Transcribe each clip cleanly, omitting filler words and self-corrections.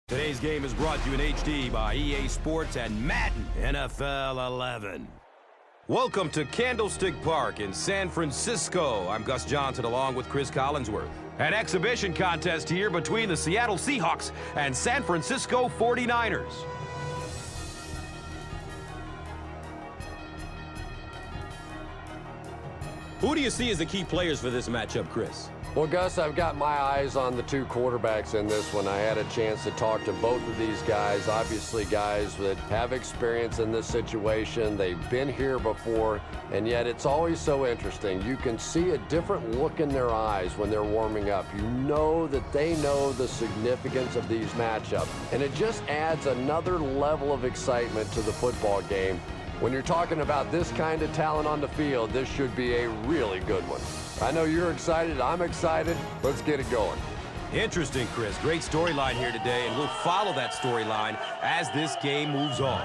Today's game is brought to you in HD by EA Sports and Madden NFL 11. Welcome to Candlestick Park in San Francisco. I'm Gus Johnson along with Chris Collinsworth. An exhibition contest here between the Seattle Seahawks and San Francisco 49ers. Who do you see as the key players for this matchup, Chris? Well, Gus, I've got my eyes on the two quarterbacks in this one. I had a chance to talk to both of these guys, obviously guys that have experience in this situation. They've been here before, and yet it's always so interesting. You can see a different look in their eyes when they're warming up. You know that they know the significance of these matchups, and it just adds another level of excitement to the football game. When you're talking about this kind of talent on the field, this should be a really good one. I know you're excited. I'm excited. Let's get it going. Interesting, Chris. Great storyline here today, and we'll follow that storyline as this game moves on.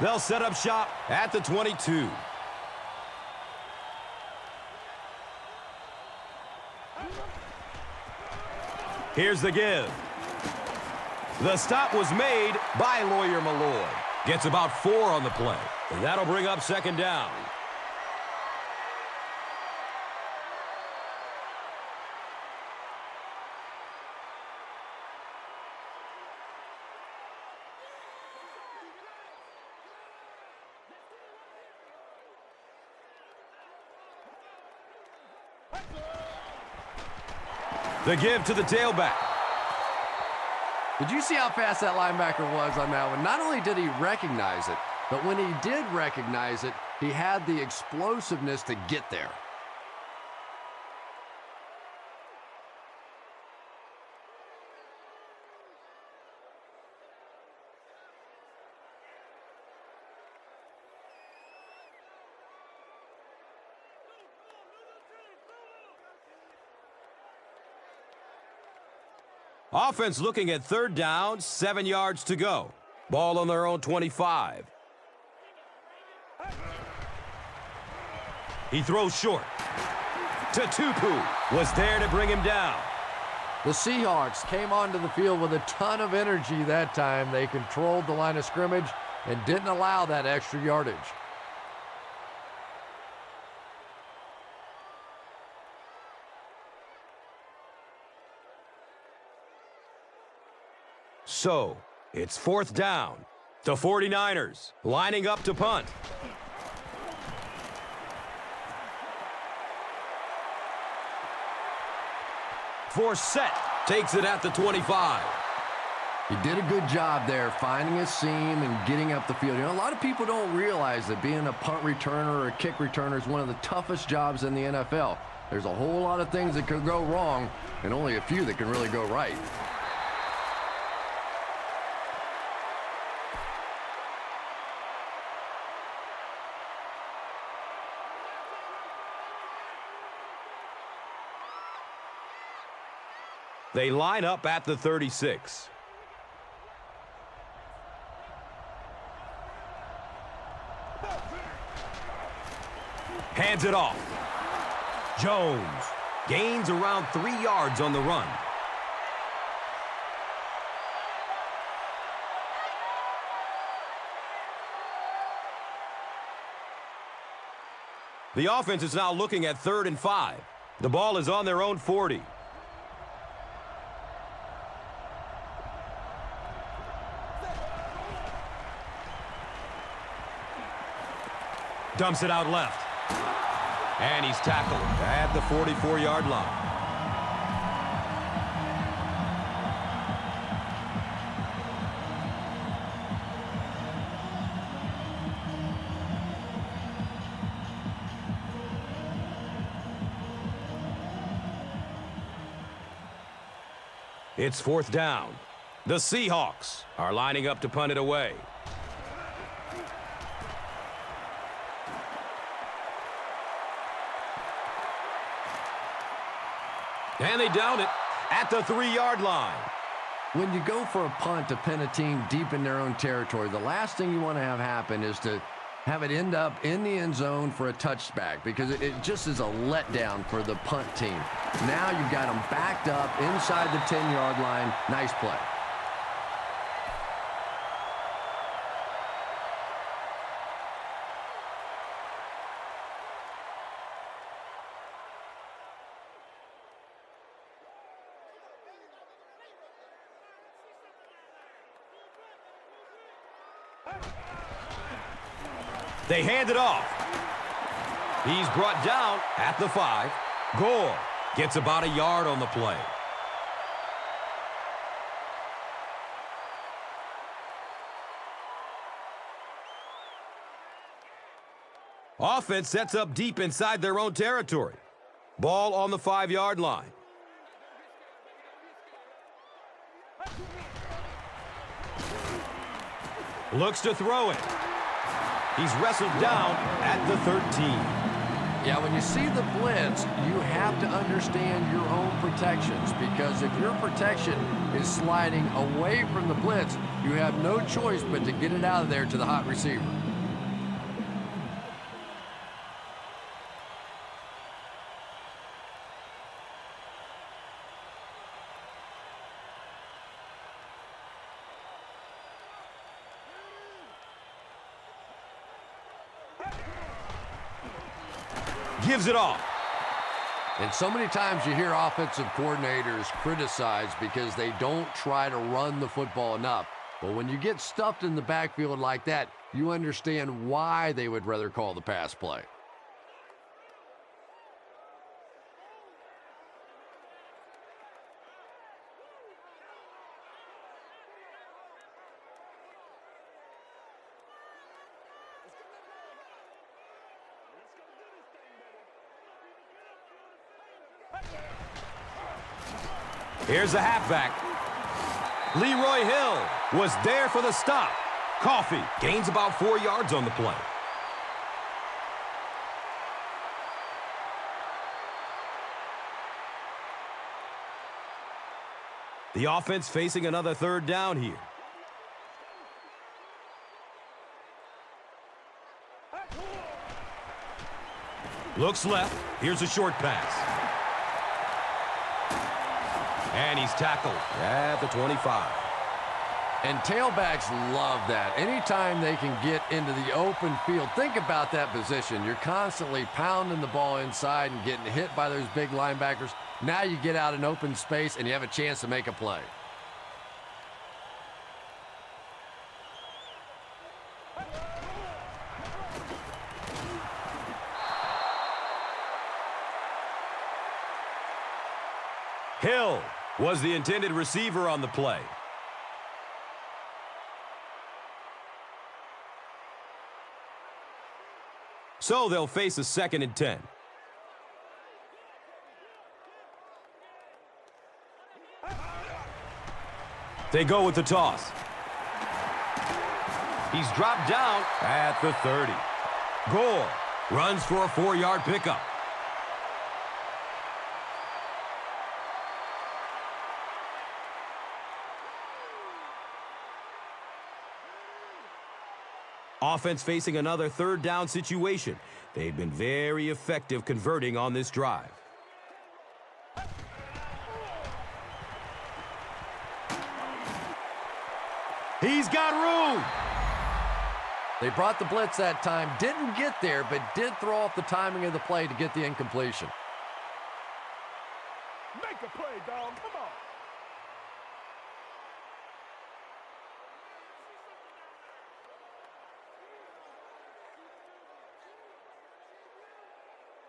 They'll set up shop at the 22. Here's the give. The stop was made by Lawyer Malloy. Gets about 4 on the play. And that'll bring up second down. The give to the tailback. Did you see how fast that linebacker was on that one? Not only did he recognize it, but when he did recognize it, he had the explosiveness to get there. Offense looking at third down, 7 yards to go. Ball on their own 25. He throws short. Tupu was there to bring him down. The Seahawks came onto the field with a ton of energy that time. They controlled the line of scrimmage and didn't allow that extra yardage. So, it's fourth down. The 49ers lining up to punt. Forsett takes it at the 25. He did a good job there finding a seam and getting up the field. You know, a lot of people don't realize that being a punt returner or a kick returner is one of the toughest jobs in the NFL. There's a whole lot of things that could go wrong and only a few that can really go right. They line up at the 36. Hands it off. Jones gains around 3 yards on the run. The offense is now looking at 3rd and 5. The ball is on their own 40. Dumps it out left. And he's tackled at the 44-yard line. It's fourth down. The Seahawks are lining up to punt it away. And they down it at the 3-yard line. When you go for a punt to pin a team deep in their own territory, the last thing you want to have happen is to have it end up in the end zone for a touchback, because it just is a letdown for the punt team. Now you've got them backed up inside the 10-yard line. Nice play. They hand it off. He's brought down at the 5. Gore gets about a yard on the play. Offense sets up deep inside their own territory. Ball on the 5-yard line. Looks to throw it. He's wrestled down at the 13. Yeah, when you see the blitz, you have to understand your own protections, because if your protection is sliding away from the blitz, you have no choice but to get it out of there to the hot receiver. Gives it off. And so many times you hear offensive coordinators criticized because they don't try to run the football enough. But when you get stuffed in the backfield like that, you understand why they would rather call the pass play. Here's the halfback. Leroy Hill was there for the stop. Coffee gains about 4 yards on the play. The offense facing another third down here. Looks left. Here's a short pass. And he's tackled at the 25. And tailbacks love that. Anytime they can get into the open field, think about that position. You're constantly pounding the ball inside and getting hit by those big linebackers. Now you get out in open space and you have a chance to make a play. Hill was the intended receiver on the play. So they'll face a 2nd and 10. They go with the toss. He's dropped down at the 30. Gore runs for a 4-yard pickup. Offense facing another third down situation. They've been very effective converting on this drive. He's got room. They brought the blitz that time, didn't get there, but did throw off the timing of the play to get the incompletion. Make a play, dog. Come on.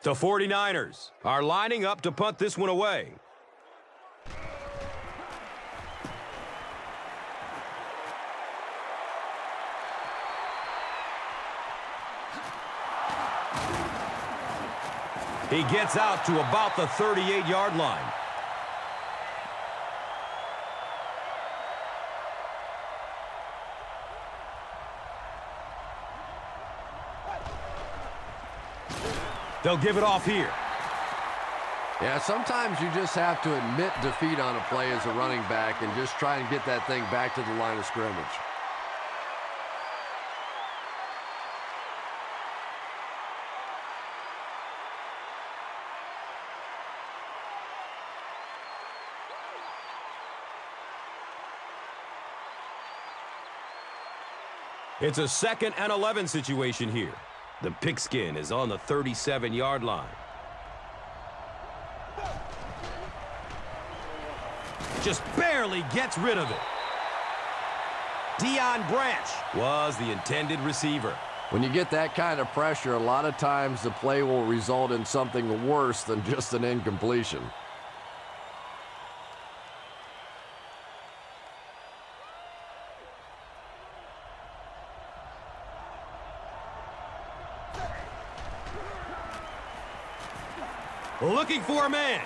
The 49ers are lining up to punt this one away. He gets out to about the 38-yard line. They'll give it off here. Yeah, sometimes you just have to admit defeat on a play as a running back and just try and get that thing back to the line of scrimmage. It's a 2nd and 11 situation here. The pigskin is on the 37-yard line. Just barely gets rid of it. Deion Branch was the intended receiver. When you get that kind of pressure, a lot of times the play will result in something worse than just an incompletion. Looking for a man.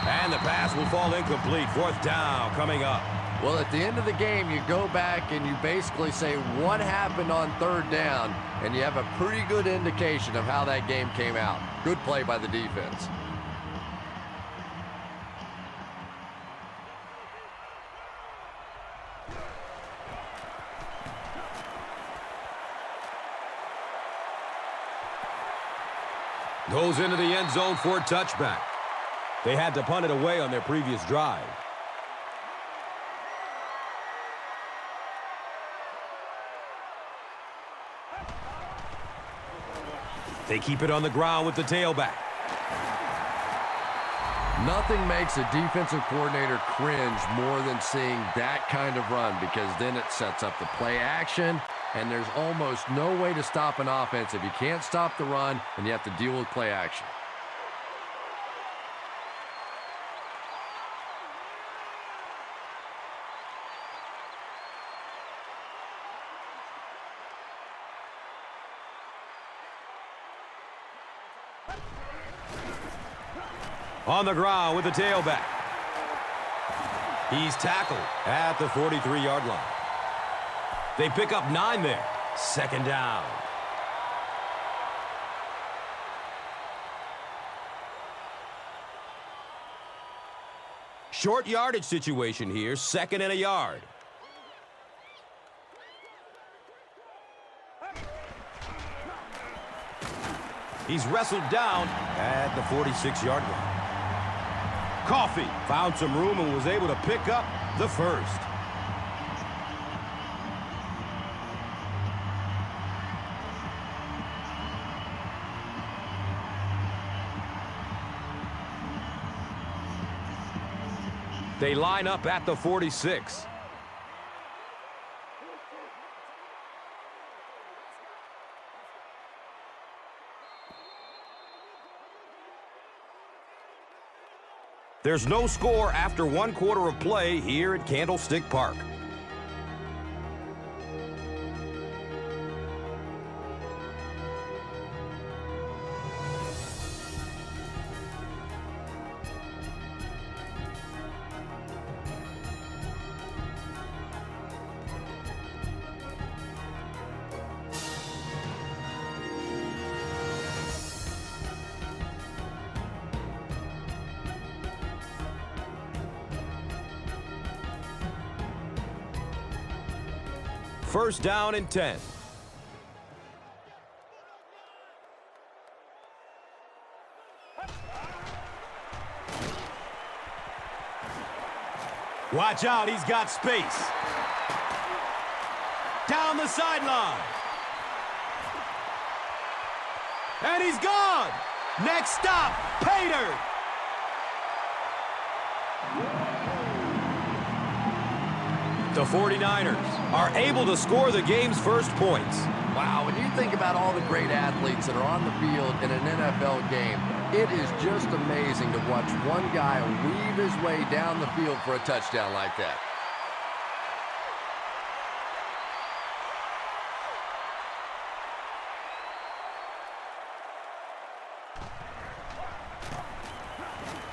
And the pass will fall incomplete. 4th down coming up. Well, at the end of the game, you go back and you basically say what happened on 3rd down, and you have a pretty good indication of how that game came out. Good play by the defense. Goes into the end zone for a touchback. They had to punt it away on their previous drive. They keep it on the ground with the tailback. Nothing makes a defensive coordinator cringe more than seeing that kind of run, because then it sets up the play action, and there's almost no way to stop an offense if you can't stop the run and you have to deal with play action. On the ground with the tailback. He's tackled at the 43-yard line. They pick up 9 there. 2nd down. Short yardage situation here. 2nd and a yard. He's wrestled down at the 46-yard line. Coffee found some room and was able to pick up the 1st. They line up at the 46. There's no score after 1 quarter of play here at Candlestick Park. First down and 10. Watch out, he's got space. Down the sideline. And he's gone. Next stop, Pater. The 49ers are able to score the game's first points. Wow, when you think about all the great athletes that are on the field in an NFL game, it is just amazing to watch one guy weave his way down the field for a touchdown like that.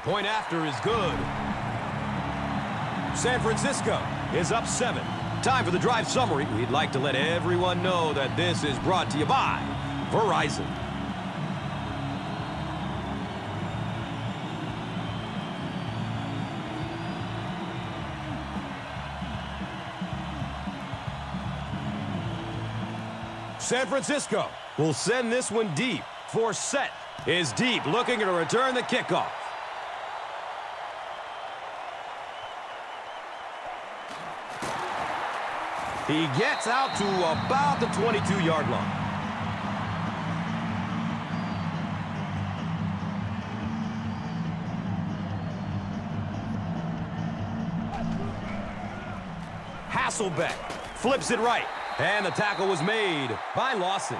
Point after is good. San Francisco is up 7, Time for the drive summary. We'd like to let everyone know that this is brought to you by Verizon. San Francisco will send this one deep. Forsett is deep, looking to return the kickoff. He gets out to about the 22-yard line. Hasselbeck flips it right. And the tackle was made by Lawson.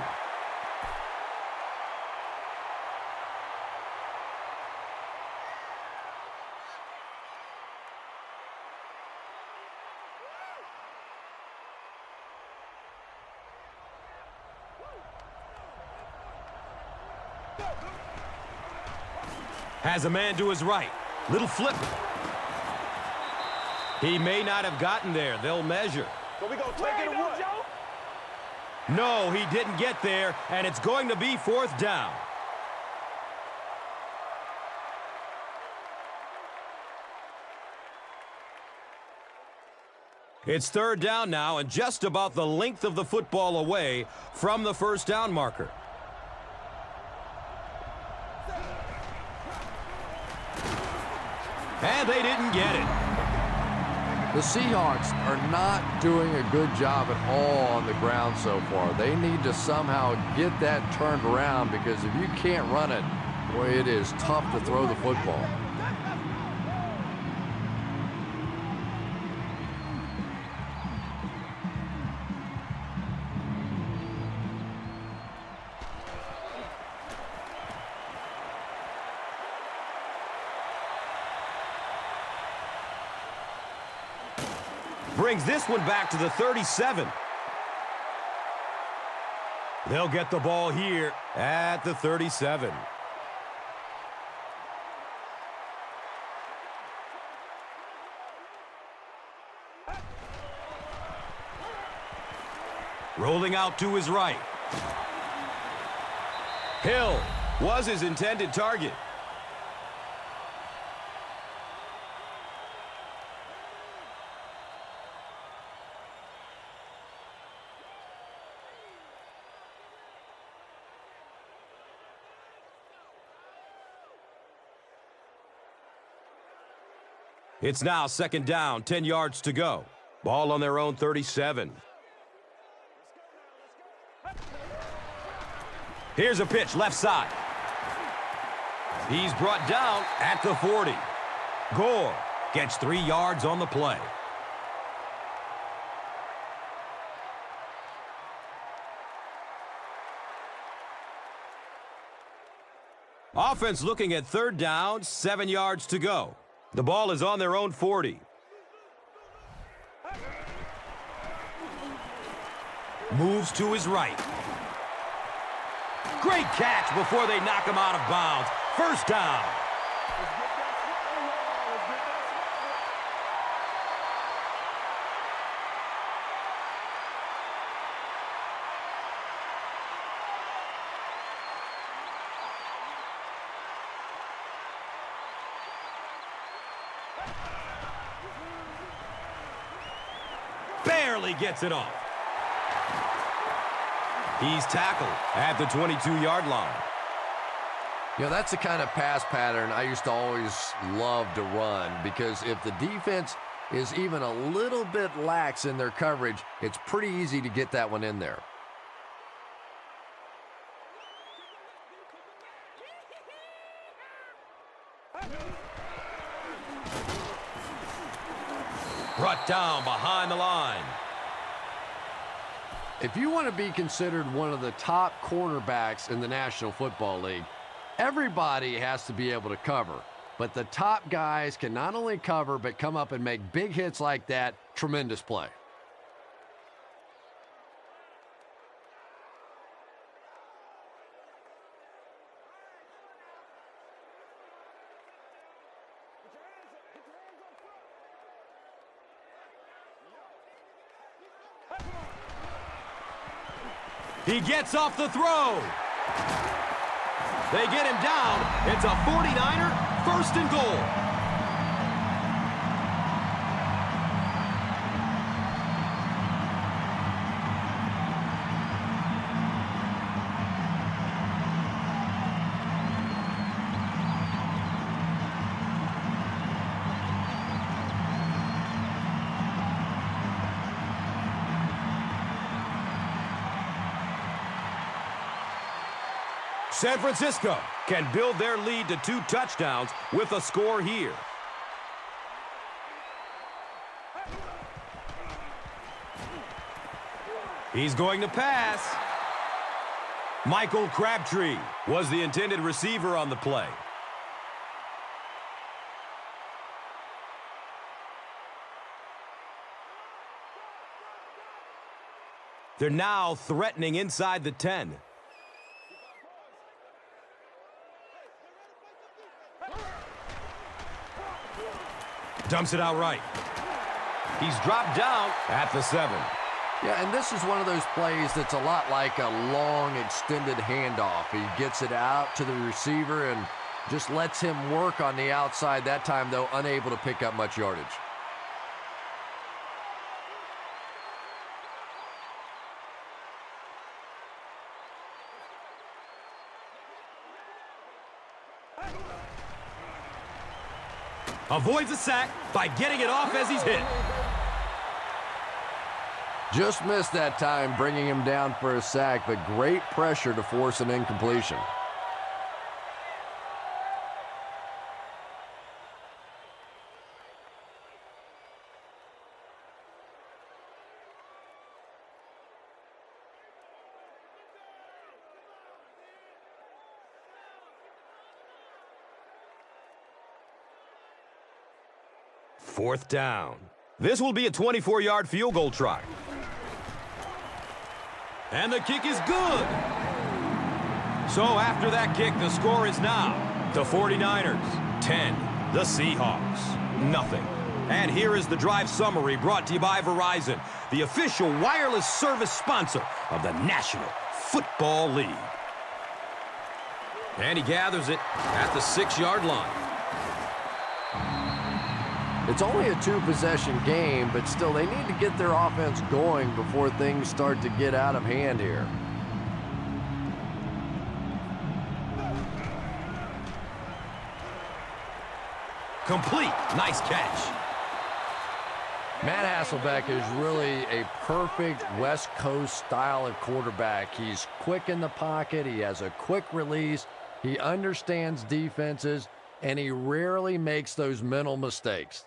Has a man to his right. Little flip. He may not have gotten there. They'll measure. So we gonna take it away. No, he didn't get there, and it's going to be 4th down. It's 3rd down now, and just about the length of the football away from the 1st down marker. And they didn't get it. The Seahawks are not doing a good job at all on the ground so far. They need to somehow get that turned around, because if you can't run it, boy, it is tough to throw the football. Brings this one back to the 37. They'll get the ball here at the 37. Rolling out to his right. Hill was his intended target. It's now 2nd down, 10 yards to go. Ball on their own 37. Here's a pitch, left side. He's brought down at the 40. Gore gets 3 yards on the play. Offense looking at 3rd down, 7 yards to go. The ball is on their own 40. Moves to his right. Great catch before they knock him out of bounds. 1st down. Barely gets it off. He's tackled at the 22-yard line. You know, that's the kind of pass pattern I used to always love to run, because if the defense is even a little bit lax in their coverage, it's pretty easy to get that one in there. Brought down behind the line. If you want to be considered one of the top cornerbacks in the National Football League, everybody has to be able to cover. But the top guys can not only cover, but come up and make big hits like that. Tremendous play. He gets off the throw. They get him down. It's a 49er, first and goal. San Francisco can build their lead to 2 touchdowns with a score here. He's going to pass. Michael Crabtree was the intended receiver on the play. They're now threatening inside the 10. Dumps it out right. He's dropped down at the 7. Yeah, and this is one of those plays that's a lot like a long, extended handoff. He gets it out to the receiver and just lets him work on the outside. That time, though, unable to pick up much yardage. Avoids a sack by getting it off as he's hit. Just missed that time, bringing him down for a sack, but great pressure to force an incompletion. Fourth down. This will be a 24-yard field goal try. And the kick is good. So after that kick, the score is now the 49ers 10, the Seahawks nothing. And here is the drive summary brought to you by Verizon, the official wireless service sponsor of the National Football League. And he gathers it at the 6-yard line. It's only a 2-possession game, but still they need to get their offense going before things start to get out of hand here. Complete. Nice catch. Matt Hasselbeck is really a perfect West Coast style of quarterback. He's quick in the pocket. He has a quick release. He understands defenses, and he rarely makes those mental mistakes.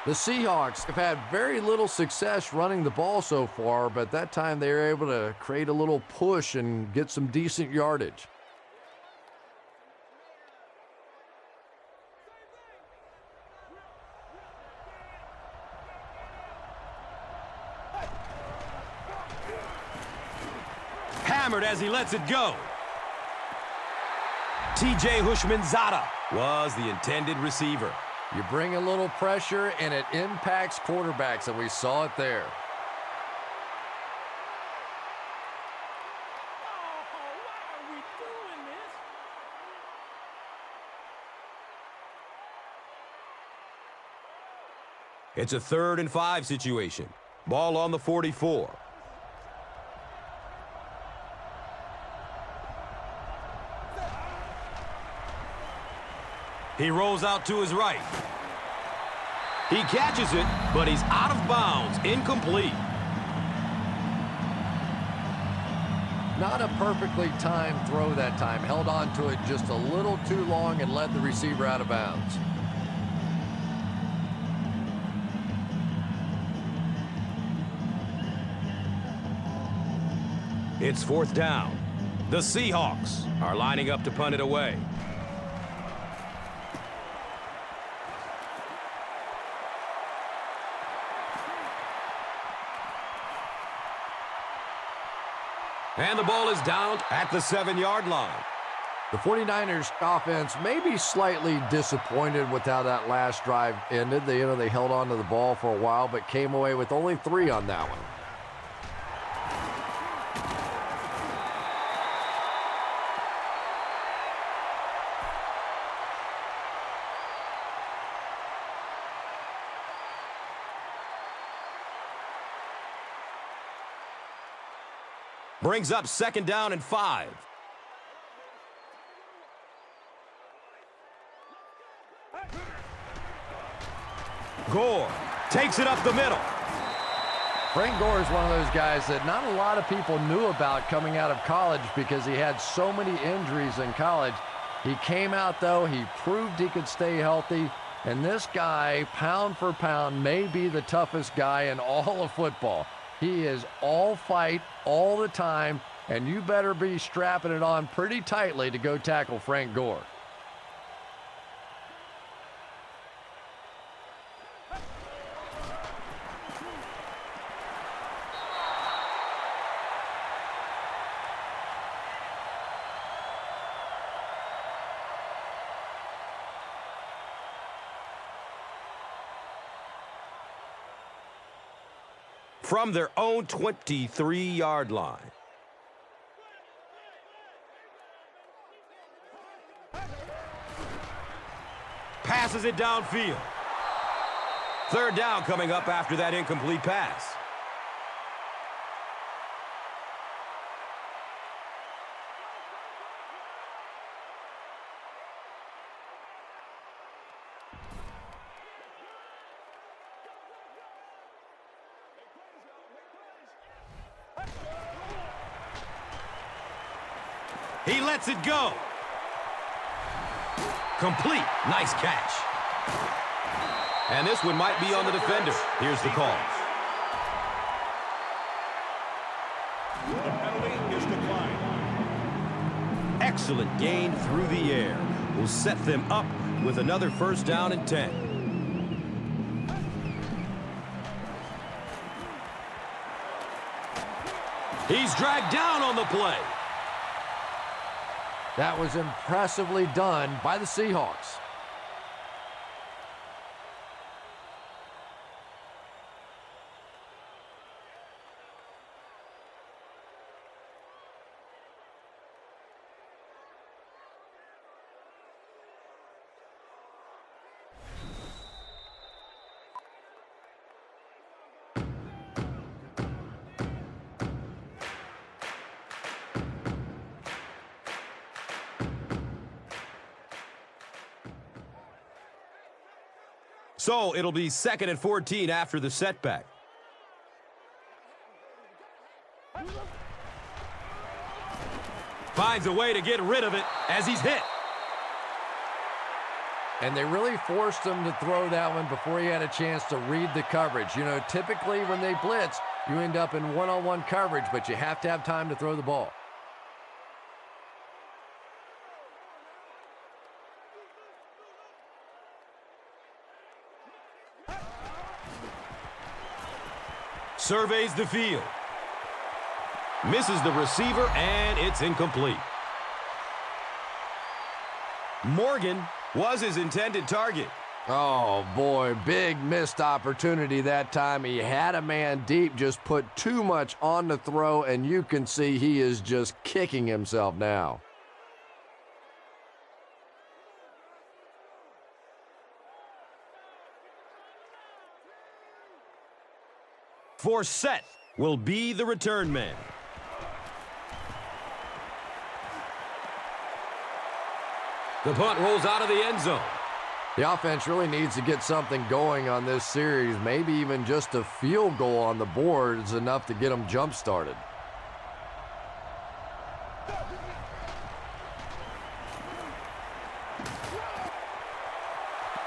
The Seahawks have had very little success running the ball so far, but that time they were able to create a little push and get some decent yardage. Hammered as he lets it go. T.J. Hushmanzada was the intended receiver. You bring a little pressure, and it impacts quarterbacks, and we saw it there. Why are we doing this? It's a 3rd and 5 situation. Ball on the 44. He rolls out to his right. He catches it, but he's out of bounds, incomplete. Not a perfectly timed throw that time. Held on to it just a little too long and led the receiver out of bounds. It's 4th down. The Seahawks are lining up to punt it away. And the ball is down at the 7-yard line. The 49ers offense may be slightly disappointed with how that last drive ended. They held on to the ball for a while, but came away with only 3 on that one. Brings up 2nd down and 5. Gore takes it up the middle. Frank Gore is one of those guys that not a lot of people knew about coming out of college because he had so many injuries in college. He came out, though. He proved he could stay healthy. And this guy, pound for pound, may be the toughest guy in all of football. He is all fight all the time, and you better be strapping it on pretty tightly to go tackle Frank Gore. From their own 23-yard line. Passes it downfield. 3rd down coming up after that incomplete pass. He lets it go. Complete. Nice catch. And this one might be on the defender. Here's the call. The penalty is declined. Excellent gain through the air. Will set them up with another 1st down and 10. He's dragged down on the play. That was impressively done by the Seahawks. So it'll be 2nd and 14 after the setback. Finds a way to get rid of it as he's hit. And they really forced him to throw that one before he had a chance to read the coverage. You know, typically when they blitz, you end up in one-on-one coverage, but you have to have time to throw the ball. Surveys the field. Misses the receiver, and it's incomplete. Morgan was his intended target. Oh, boy, big missed opportunity that time. He had a man deep, just put too much on the throw, and you can see he is just kicking himself now. Forsett will be the return man. The punt rolls out of the end zone. The offense really needs to get something going on this series. Maybe even just a field goal on the board is enough to get them jump-started.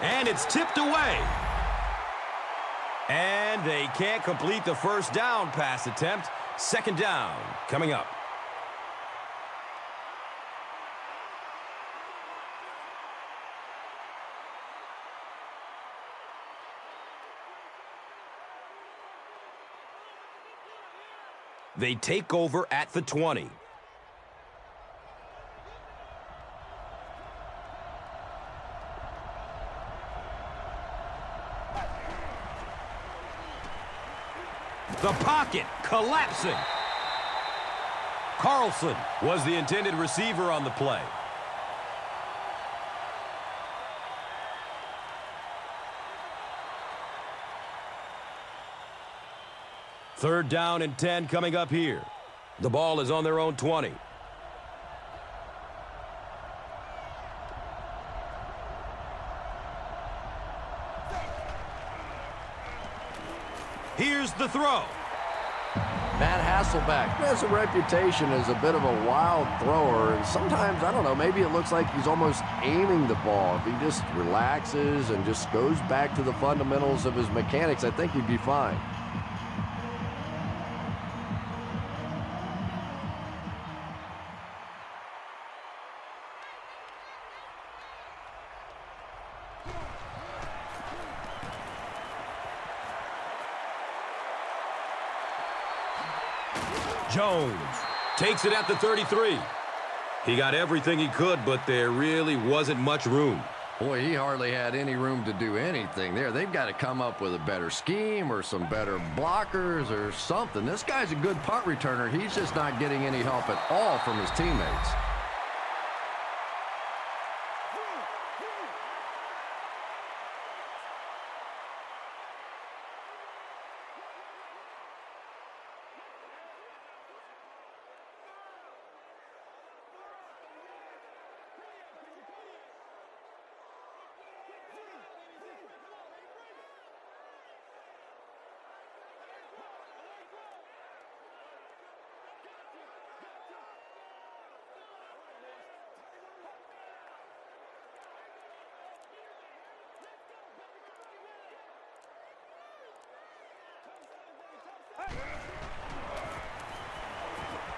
And it's tipped away. And they can't complete the 1st down pass attempt. 2nd down coming up. They take over at the 20. The pocket collapsing. Carlson was the intended receiver on the play. Third down and 10 coming up here. The ball is on their own 20. Here's the throw. Matt Hasselbeck has a reputation as a bit of a wild thrower, and sometimes, I don't know, maybe it looks like he's almost aiming the ball. If he just relaxes and just goes back to the fundamentals of his mechanics, I think he'd be fine. Jones takes it at the 33. He got everything he could, but there really wasn't much room. Boy, he hardly had any room to do anything there. They've got to come up with a better scheme or some better blockers or something. This guy's a good punt returner. He's just not getting any help at all from his teammates.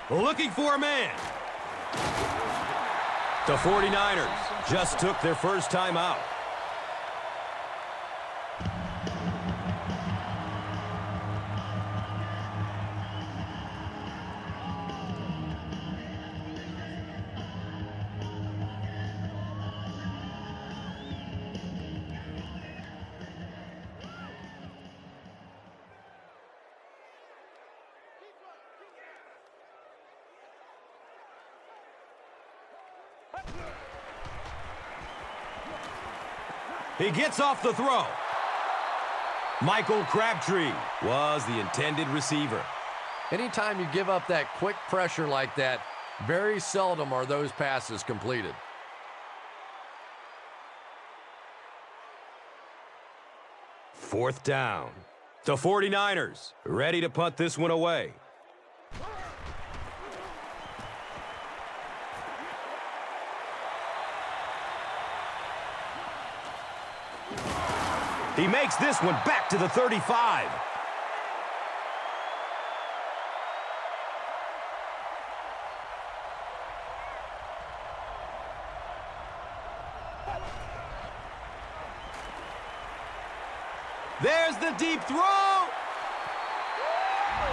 Looking for a man. The 49ers just took their first time out. He gets off the throw. Michael Crabtree was the intended receiver. Anytime you give up that quick pressure like that, very seldom are those passes completed. Fourth down. The 49ers ready to punt this one away. He makes this one back to the 35. There's the deep throw.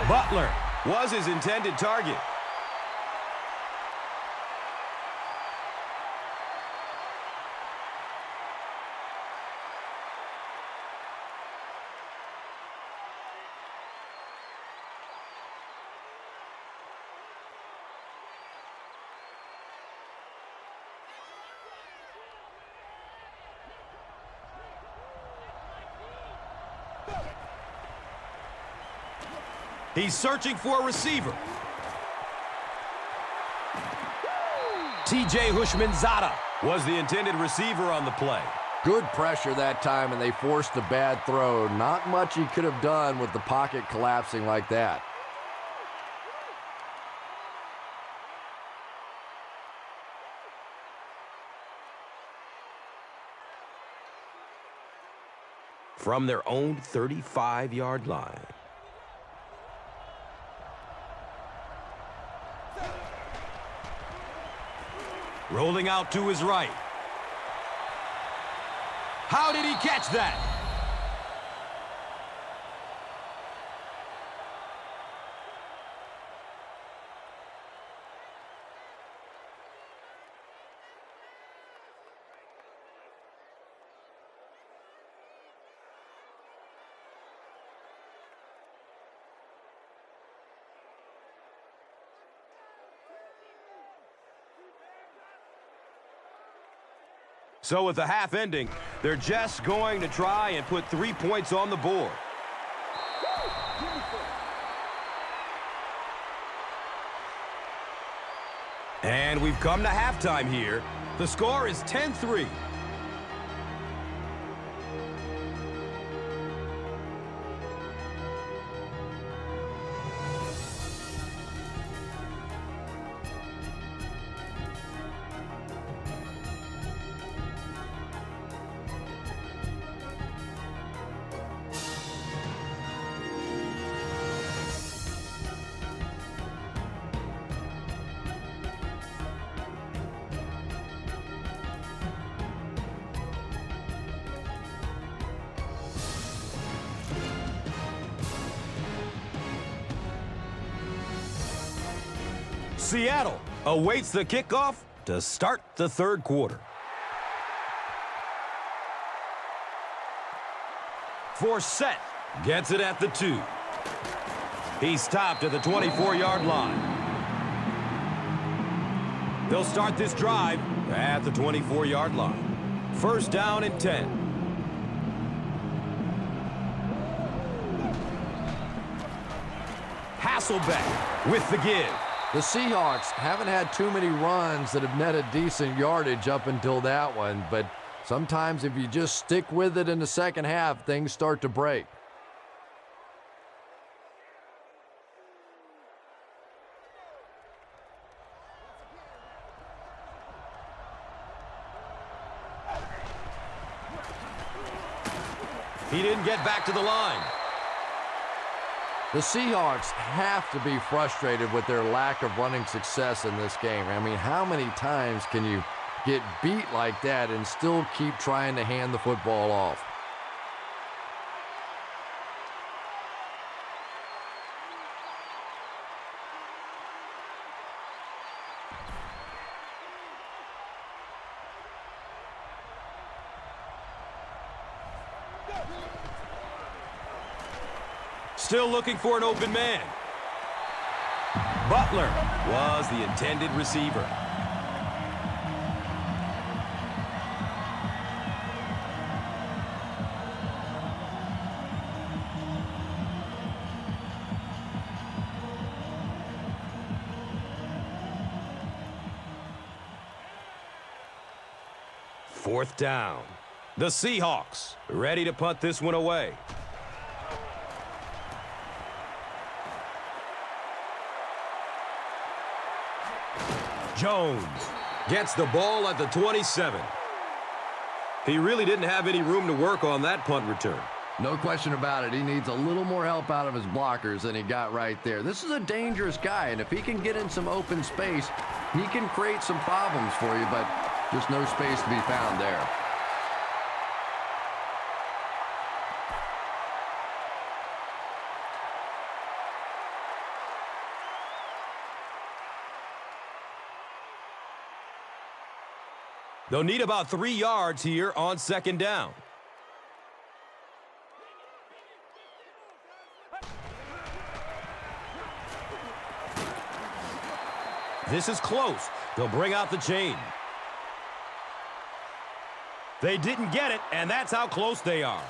Butler was his intended target. He's searching for a receiver. TJ Hushmanzada was the intended receiver on the play. Good pressure that time, and they forced a bad throw. Not much he could have done with the pocket collapsing like that. From their own 35-yard line. Rolling out to his right. How did he catch that? So with the half ending, they're just going to try and put 3 points on the board. And we've come to halftime here. The score is 10-3. Seattle awaits the kickoff to start the third quarter. Forsett gets it at the 2. He's stopped at the 24-yard line. They'll start this drive at the 24-yard line. First down and 10. Hasselbeck with the give. The Seahawks haven't had too many runs that have netted decent yardage up until that one, but sometimes if you just stick with it in the second half, things start to break. He didn't get back to the line. The Seahawks have to be frustrated with their lack of running success in this game. I mean, how many times can you get beat like that and still keep trying to hand the football off? Still looking for an open man. Butler was the intended receiver. Fourth down. The Seahawks ready to punt this one away. Jones gets the ball at the 27. He really didn't have any room to work on that punt return. No question about it. He needs a little more help out of his blockers than he got right there. This is a dangerous guy, and if he can get in some open space, he can create some problems for you, but just no space to be found there. They'll need about 3 yards here on second down. This is close. They'll bring out the chain. They didn't get it, and that's how close they are.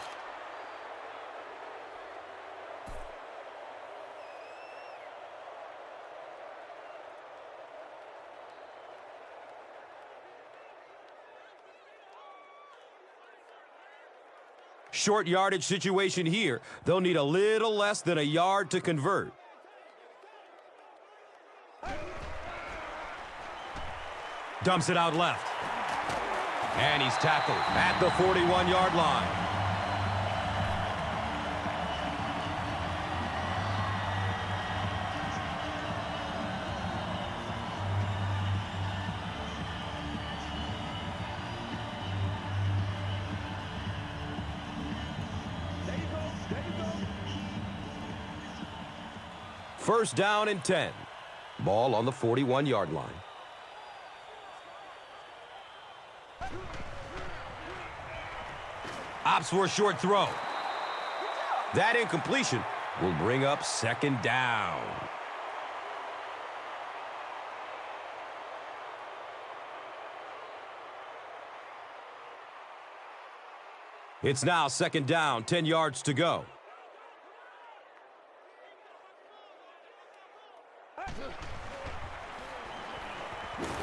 Short yardage situation here. They'll need a little less than a yard to convert. Dumps it out left. And he's tackled at the 41-yard line. First down and 10. Ball on the 41-yard line. Opts for a short throw. That incompletion will bring up second down. It's now 2nd down, 10 yards to go.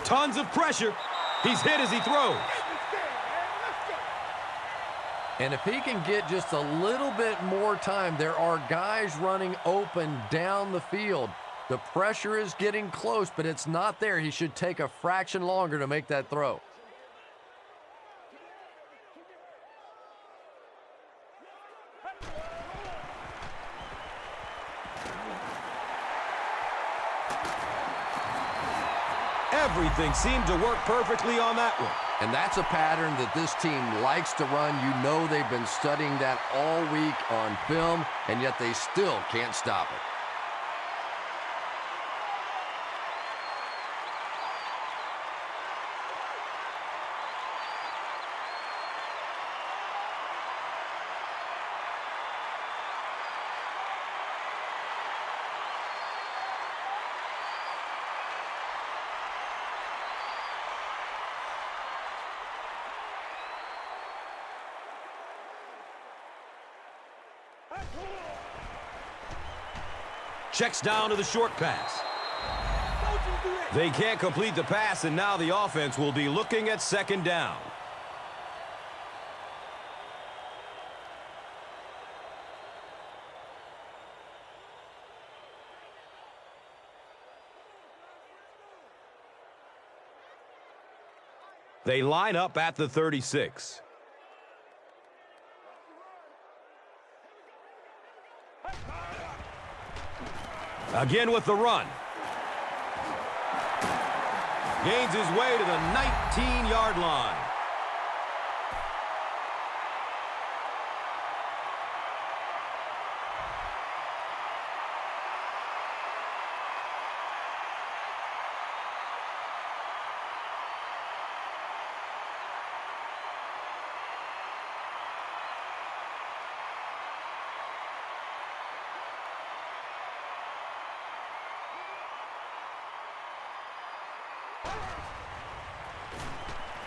Tons of pressure. He's hit as he throws. And if he can get just a little bit more time, there are guys running open down the field. The pressure is getting close, but it's not there. He should take a fraction longer to make that throw. Everything seemed to work perfectly on that one. And that's a pattern that this team likes to run. You know they've been studying that all week on film, and yet they still can't stop it. Checks down to the short pass. They can't complete the pass, and now the offense will be looking at 2nd down. They line up at the 36. Again with the run. Gains his way to the 19-yard line.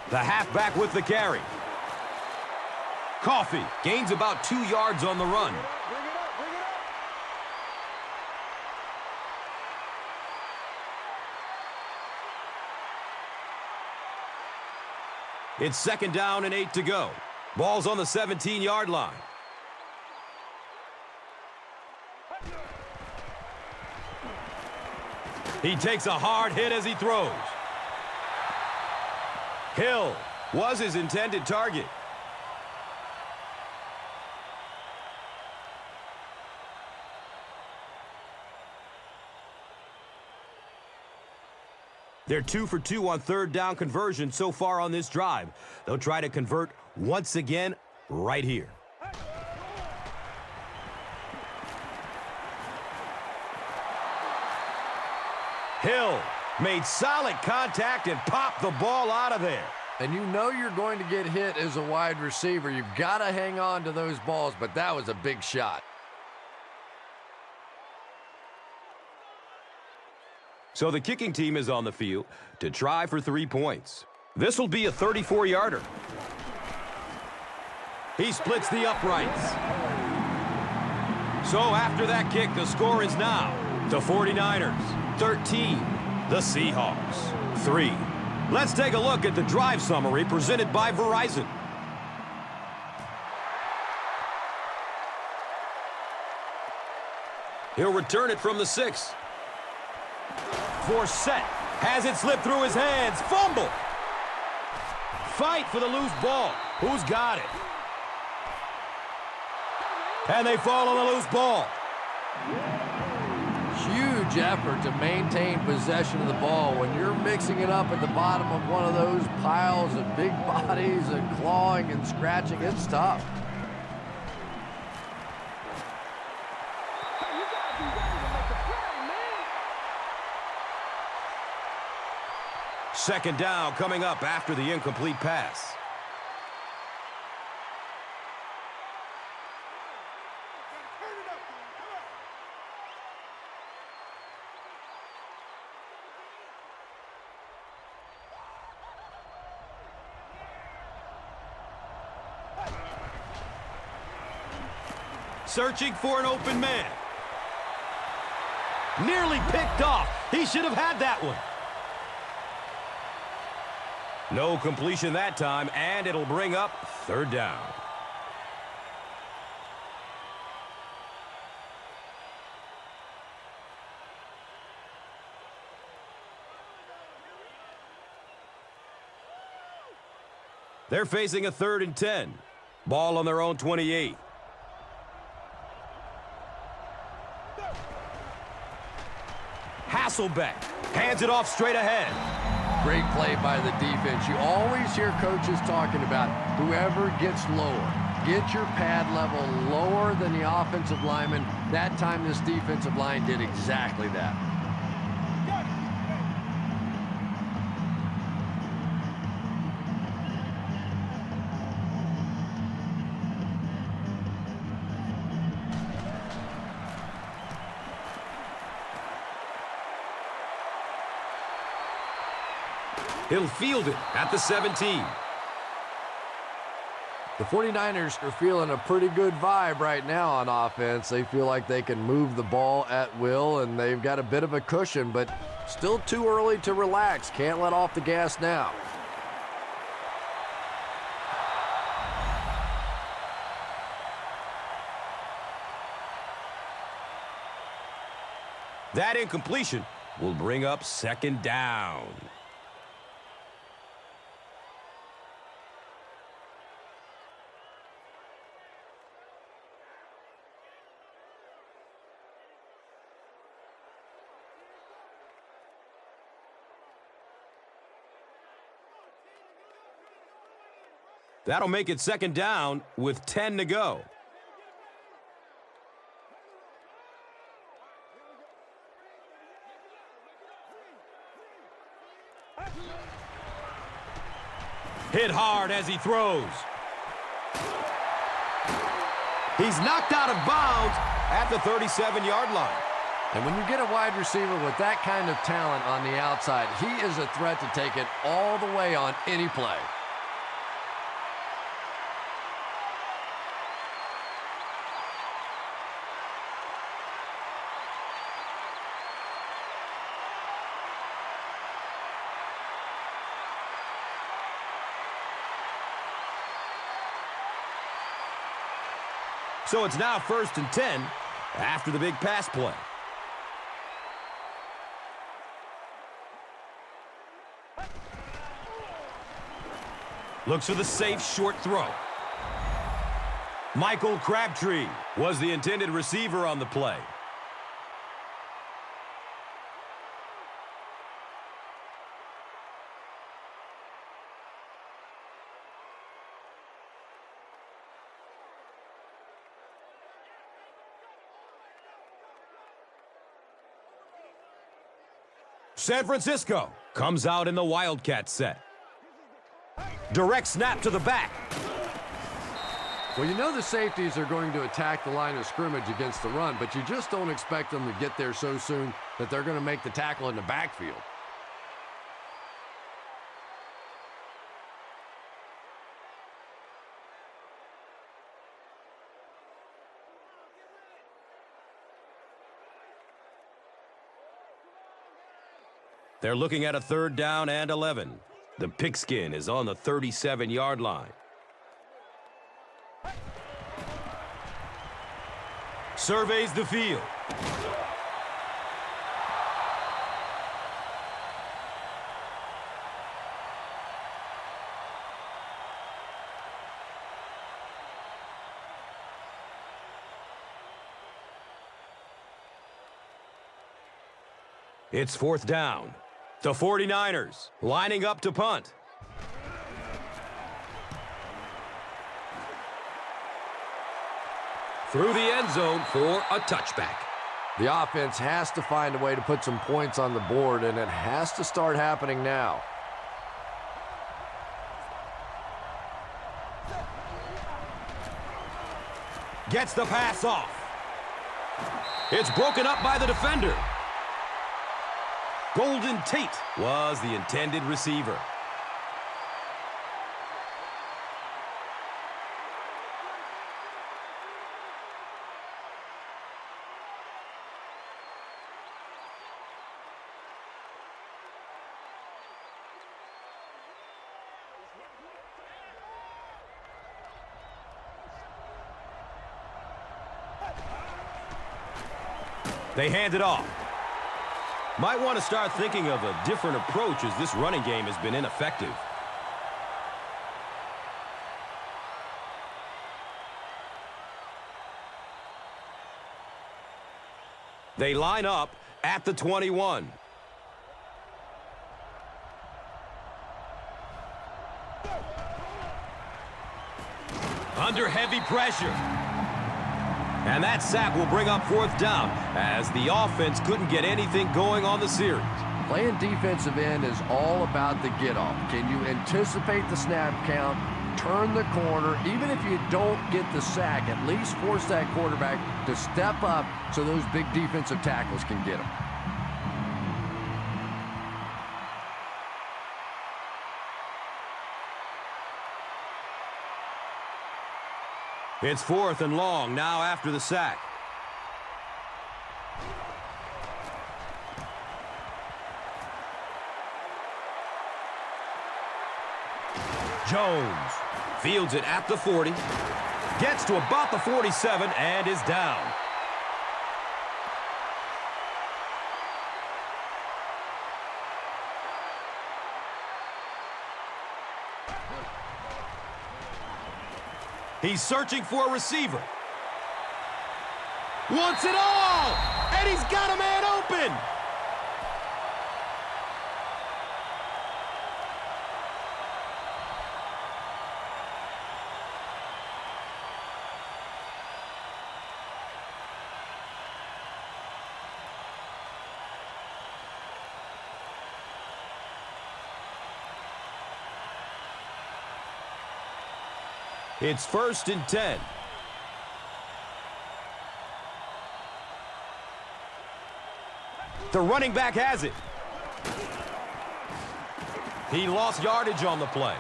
The halfback with the carry. Coffee gains about 2 yards on the run. It's 2nd down and 8 to go. Ball's on the 17-yard line. He takes a hard hit as he throws. Hill was his intended target. They're 2 for 2 on 3rd down conversion so far on this drive. They'll try to convert once again right here. Hill made solid contact and popped the ball out of there. And you know you're going to get hit as a wide receiver. You've got to hang on to those balls, but that was a big shot. So the kicking team is on the field to try for 3 points. This will be a 34-yarder. He splits the uprights. So after that kick, the score is now the 49ers 13, the Seahawks 3. Let's take a look at the drive summary presented by Verizon. He'll return it from the 6. Forsett has it slip through his hands. Fumble. Fight for the loose ball. Who's got it? And they fall on the loose ball. Huge effort to maintain possession of the ball. When you're mixing it up at the bottom of one of those piles of big bodies and clawing and scratching, it's tough. Second down coming up after the incomplete pass. searching for an open man. Nearly picked off. He should have had that one. No completion that time, and it'll bring up third down. They're facing a 3rd and 10. Ball on their own 28. Hasselbeck hands it off straight ahead. Great play by the defense. You always hear coaches talking about whoever gets lower. Get your pad level lower than the offensive lineman. That time this defensive line did exactly that. He'll field it at the 17. The 49ers are feeling a pretty good vibe right now on offense. They feel like they can move the ball at will, and they've got a bit of a cushion, but still too early to relax. Can't let off the gas now. That incompletion will bring up 2nd down. That'll make it 2nd down with 10 to go. Hit hard as he throws. He's knocked out of bounds at the 37-yard line. And when you get a wide receiver with that kind of talent on the outside, he is a threat to take it all the way on any play. So it's now 1st and 10 after the big pass play. Looks for the safe short throw. Michael Crabtree was the intended receiver on the play. San Francisco comes out in the Wildcat set. Direct snap to the back. Well, you know the safeties are going to attack the line of scrimmage against the run, but you just don't expect them to get there so soon that they're going to make the tackle in the backfield. They're looking at a 3rd down and 11. The pigskin is on the 37-yard line. Surveys the field. It's 4th down. The 49ers lining up to punt. Through the end zone for a touchback. The offense has to find a way to put some points on the board, and it has to start happening now. Gets the pass off. It's broken up by the defender. Golden Tate was the intended receiver. They hand it off. Might want to start thinking of a different approach as this running game has been ineffective. They line up at the 21. Under heavy pressure. And that sack will bring up 4th down as the offense couldn't get anything going on the series. Playing defensive end is all about the get-off. Can you anticipate the snap count, turn the corner, even if you don't get the sack, at least force that quarterback to step up so those big defensive tackles can get him. It's 4th and long now after the sack. Jones fields it at the 40, gets to about the 47 and is down. He's searching for a receiver. Wants it all! And he's got a man open! It's 1st and 10. The running back has it. He lost yardage on the play.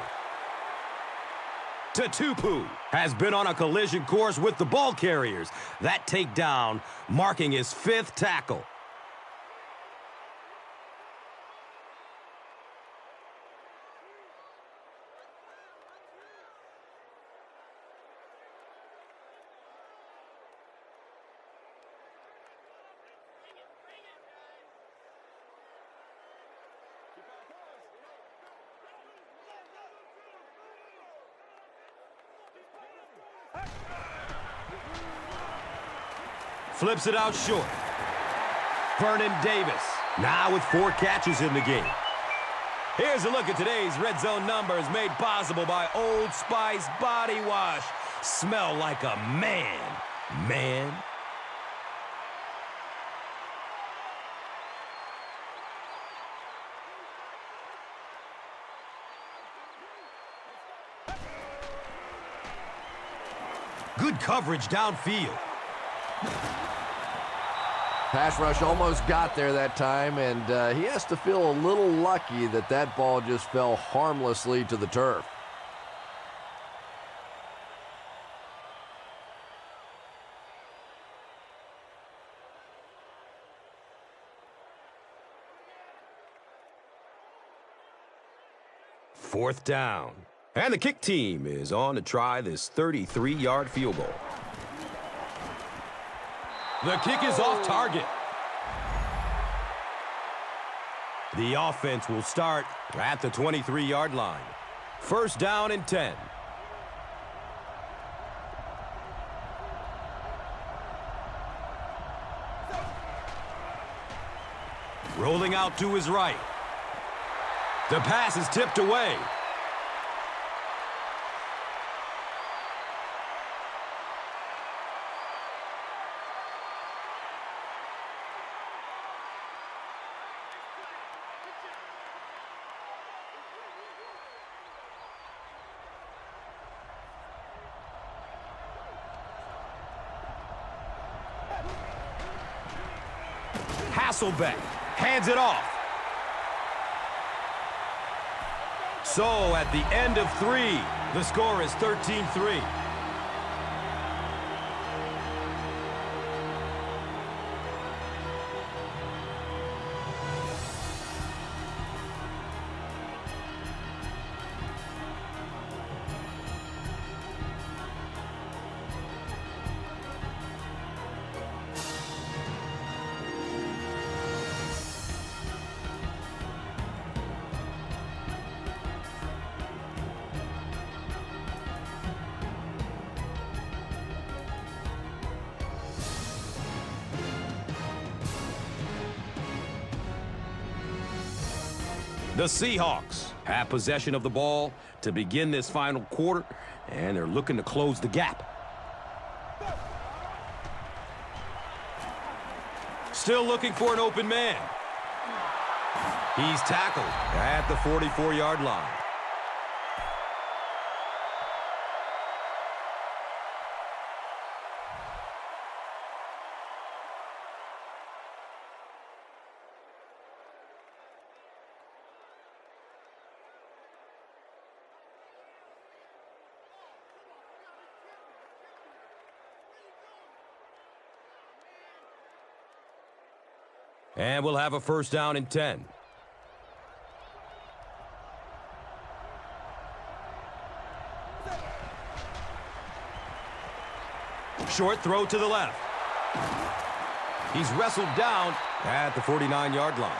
Tupu has been on a collision course with the ball carriers. That takedown marking his 5th tackle. Flips it out short. Vernon Davis now with 4 catches in the game. Here's a look at today's red zone numbers made possible by Old Spice Body Wash. Smell like a man, man. Good coverage downfield. Pass rush almost got there that time, and he has to feel a little lucky that that ball just fell harmlessly to the turf. Fourth down. And the kick team is on to try this 33-yard field goal. The kick is off target. The offense will start at the 23-yard line. First down and 10. Rolling out to his right. The pass is tipped away. Hasselbeck hands it off. So at the end of 3, the score is 13-3. The Seahawks have possession of the ball to begin this final quarter, and they're looking to close the gap. Still looking for an open man. He's tackled at the 44-yard line. And we'll have a first down and 10. Short throw to the left. He's wrestled down at the 49-yard line.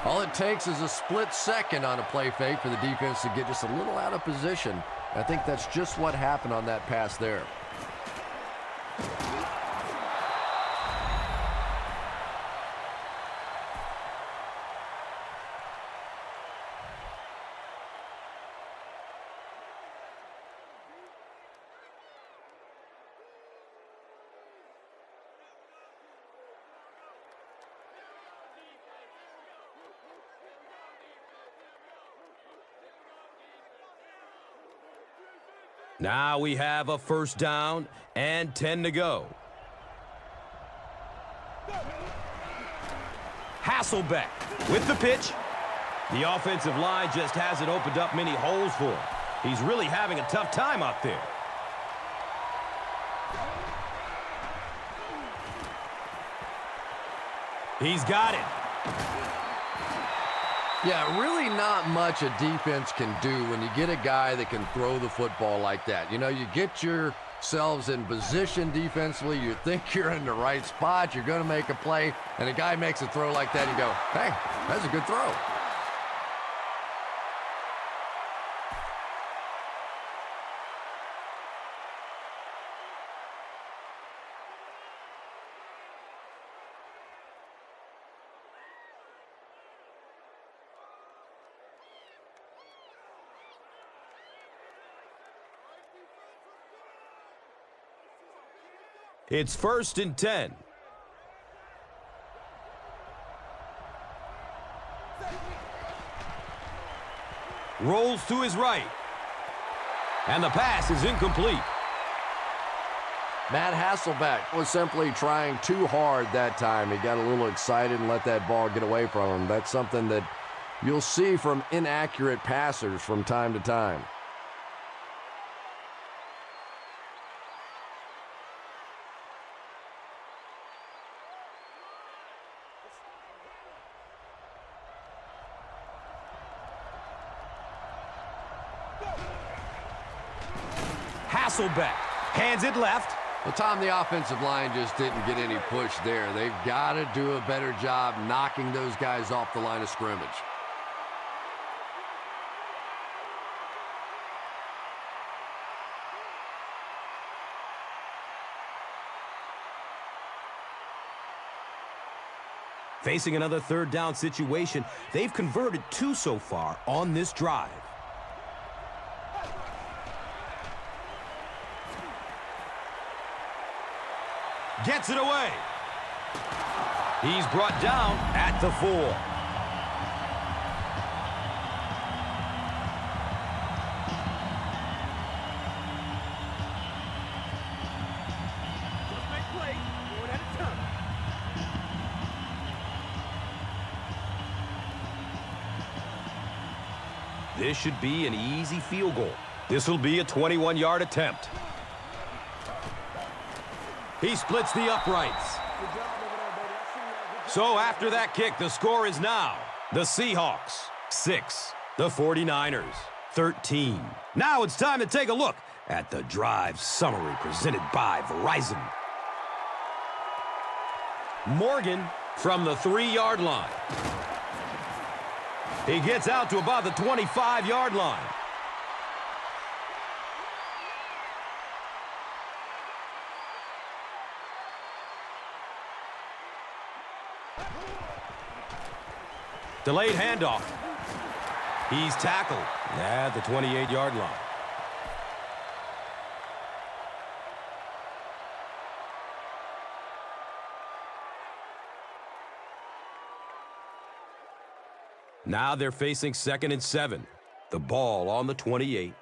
All it takes is a split second on a play fake for the defense to get just a little out of position. I think that's just what happened on that pass there. Now we have a first down and 10 to go. Hasselbeck with the pitch. The offensive line just hasn't opened up many holes for him. He's really having a tough time out there. He's got it. Yeah, really not much a defense can do when you get a guy that can throw the football like that. You know, you get yourselves in position defensively. You think you're in the right spot. You're going to make a play, and a guy makes a throw like that, and you go, hey, that's a good throw. It's first and 10. Rolls to his right. And the pass is incomplete. Matt Hasselbeck was simply trying too hard that time. He got a little excited and let that ball get away from him. That's something that you'll see from inaccurate passers from time to time. Hasselbeck hands it left. Well, Tom, the offensive line just didn't get any push there. They've got to do a better job knocking those guys off the line of scrimmage. Facing another third down situation, they've converted 2 so far on this drive. Gets it away. He's brought down at the 4. This should be an easy field goal. This will be a 21-yard attempt. He splits the uprights. So after that kick, the score is now the Seahawks 6, the 49ers 13. Now it's time to take a look at the drive summary presented by Verizon. Morgan from the 3-yard line. He gets out to about the 25-yard line. Delayed handoff. He's tackled at the 28-yard line. Now they're facing 2nd and 7. The ball on the 28.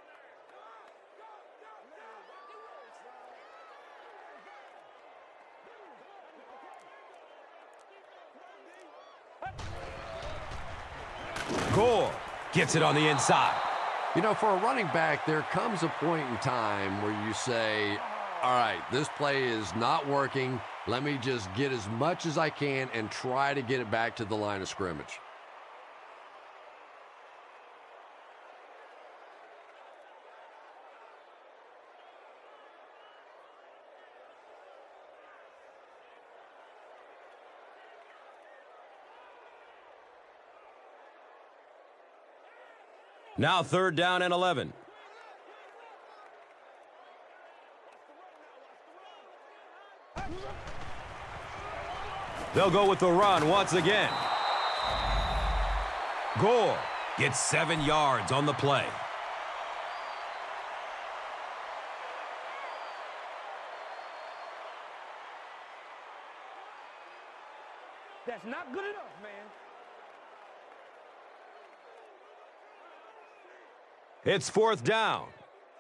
Gore gets it on the inside. You know, for a running back, there comes a point in time where you say, all right, this play is not working. Let me just get as much as I can and try to get it back to the line of scrimmage. Now 3rd down and 11. They'll go with the run once again. Gore gets 7 yards on the play. That's not good enough, man. It's 4th down.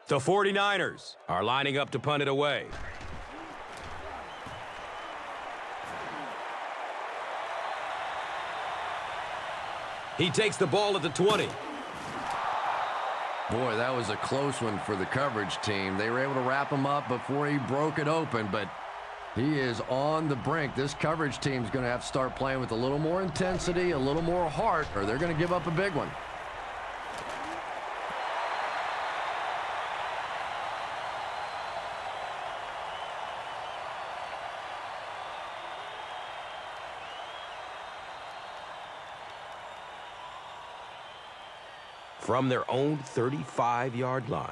The 49ers are lining up to punt it away. He takes the ball at the 20. Boy, that was a close one for the coverage team. They were able to wrap him up before he broke it open, but he is on the brink. This coverage team is going to have to start playing with a little more intensity, a little more heart, or they're going to give up a big one. From their own 35-yard line.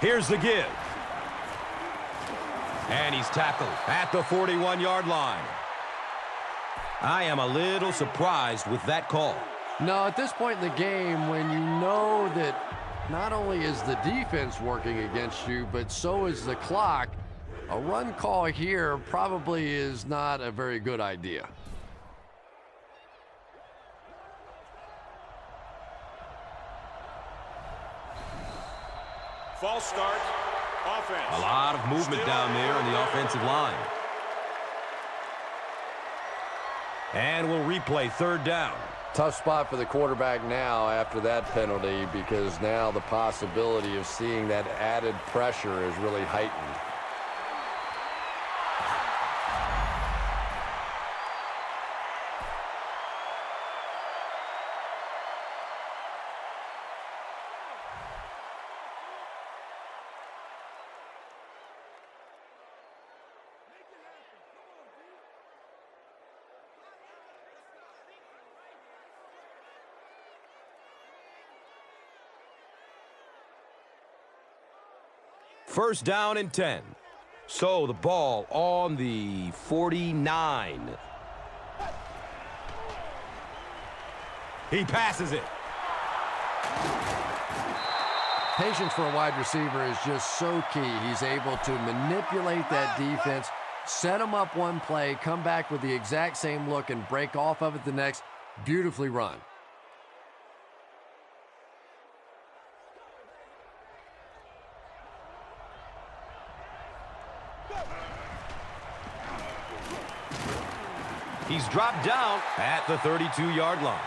Here's the give. And he's tackled at the 41-yard line. I am a little surprised with that call. No, at this point in the game, when you know that not only is the defense working against you, but so is the clock, a run call here probably is not a very good idea. False start. Offense. A lot of movement down there on the offensive line. And we'll replay 3rd down. Tough spot for the quarterback now after that penalty, because now the possibility of seeing that added pressure is really heightened. First down and 10. So the ball on the 49. He passes it. Patience for a wide receiver is just so key. He's able to manipulate that defense, set them up one play, come back with the exact same look, and break off of it the next. Beautifully run. He's dropped down at the 32-yard line.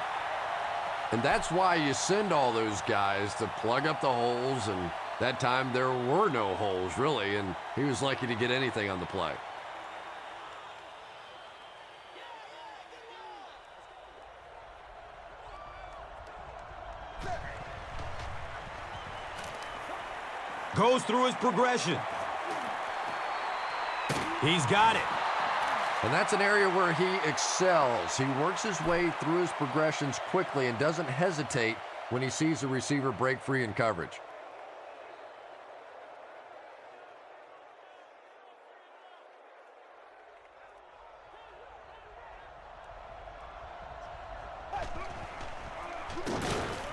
And that's why you send all those guys to plug up the holes, and that time there were no holes, really, and he was lucky to get anything on the play. Goes through his progression. He's got it. And that's an area where he excels. He works his way through his progressions quickly and doesn't hesitate when he sees the receiver break free in coverage.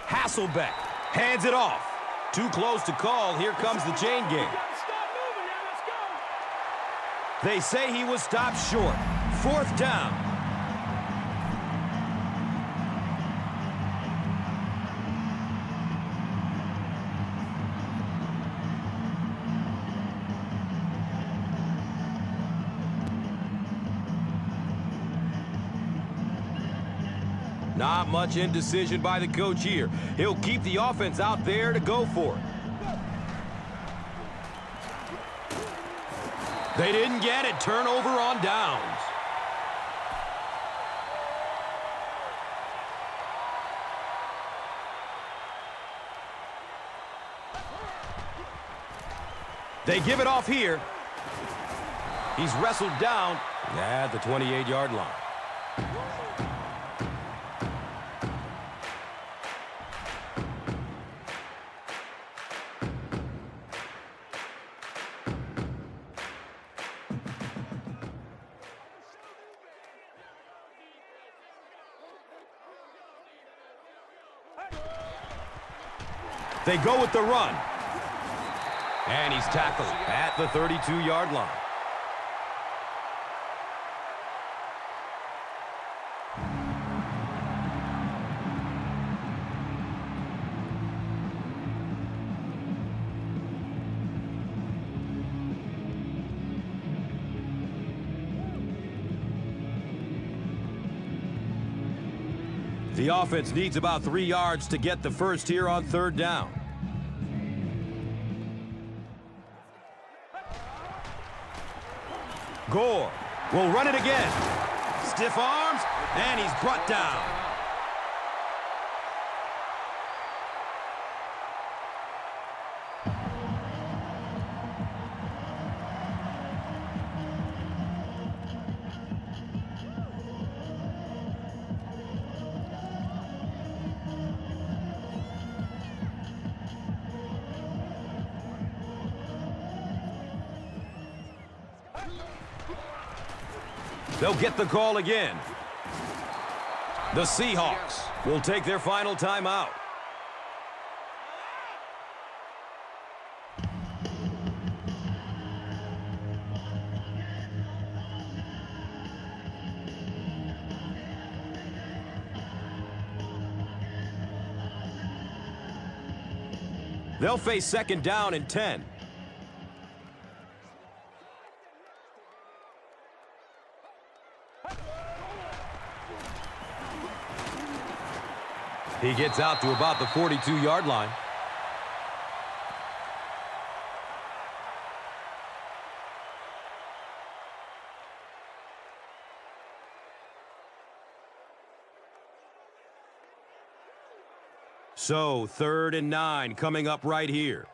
Hasselbeck hands it off. Too close to call. Here comes the chain gang. They say he was stopped short. 4th down. Not much indecision by the coach here. He'll keep the offense out there to go for it. They didn't get it. Turnover on downs. They give it off here. He's wrestled down at the 28-yard line. They go with the run. And he's tackled at the 32-yard line. The offense needs about 3 yards to get the first here on 3rd down. Gore will run it again. Stiff arms, and he's brought down. They'll get the call again. The Seahawks will take their final timeout. They'll face 2nd down and 10. He gets out to about the 42-yard line. So, 3rd and 9 coming up right here.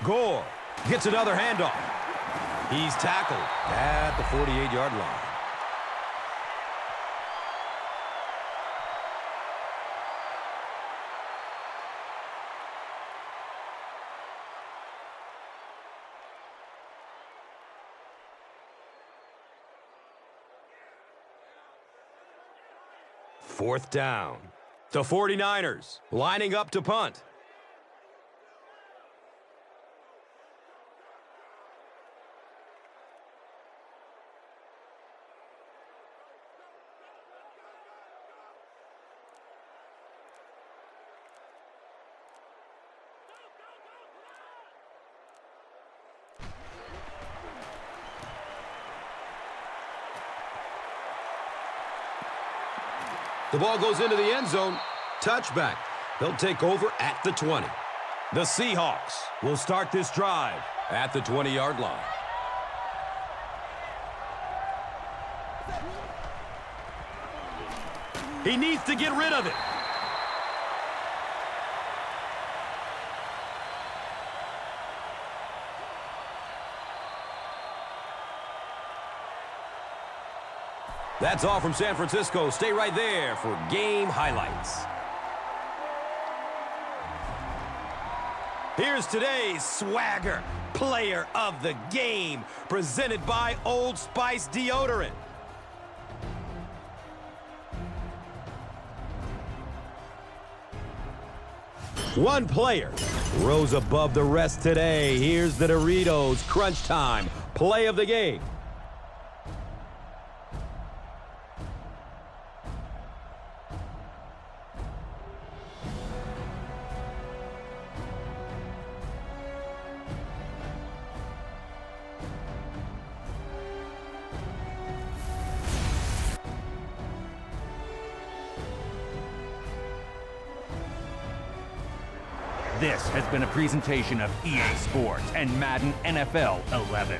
Gore gets another handoff. He's tackled at the 48-yard line. Fourth down. The 49ers lining up to punt. The ball goes into the end zone. Touchback. They'll take over at the 20. The Seahawks will start this drive at the 20-yard line. He needs to get rid of it. That's all from San Francisco. Stay right there for game highlights. Here's today's Swagger Player of the Game, presented by Old Spice Deodorant. One player rose above the rest today. Here's the Doritos Crunch Time Play of the Game. This has been a presentation of EA Sports and Madden NFL 11.